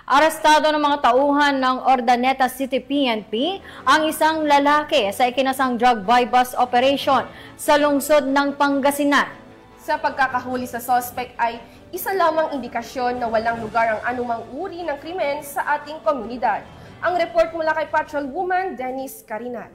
Arestado ng mga tauhan ng Ordaneta City PNP ang isang lalaki sa ikinasang drug buy-bust operation sa lungsod ng Pangasinan. Sa pagkakahuli sa suspect ay isa lamang indikasyon na walang lugar ang anumang uri ng krimen sa ating komunidad. Ang report mula kay Patrolwoman Dennis Carinal.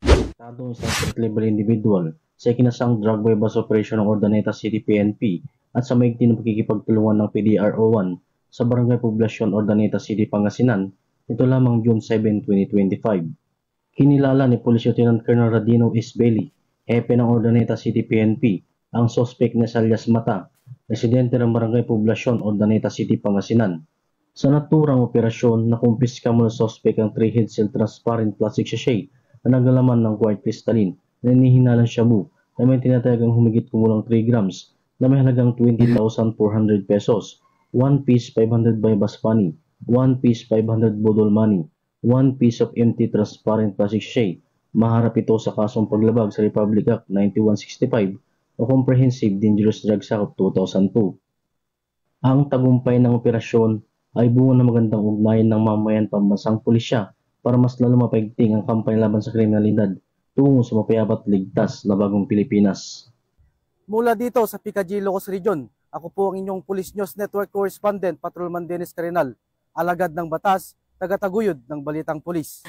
Arestado isang street-level individual sa ikinasang drug buy-bust operation ng Ordaneta City PNP at sa maigting na pagkikipagtulungan ng PDRO1 sa Barangay Poblasyon Ordaneta City, Pangasinan, ito lamang June 7, 2025. Kinilala ni Police Lieutenant Colonel Radino S. Bailey, hepe ng Ordaneta City PNP, ang suspect na alias Mata, residente ng Barangay Poblasyon Ordaneta City, Pangasinan. Sa naturang operasyon, nakumpiska mula suspect ang 3-head cell transparent plastic sachet na naglalaman ng white crystalline na inihinalang shabu na may tinatayagang humigit kumulang 3 grams na may halagang 20,400 pesos. 1 piece 500 buy-bust money, 1 piece 500 bodol money, 1 piece of empty transparent plastic sachet. Maharap ito sa kasong paglabag sa Republic Act 9165 o Comprehensive Dangerous Drugs Act of 2002. Ang tagumpay ng operasyon ay bunga ng magandang ugnayan ng mamayan pambansang pulisya para mas lalo mapaigting ang kampanya laban sa kriminalidad tungo sa mapayabat ligtas na bagong Pilipinas. Mula dito sa Picadillo, Ilocos Region, ako po ang inyong Police News Network Correspondent, Patrolman Dennis Carinal, alagad ng batas, tagataguyod ng Balitang Pulis.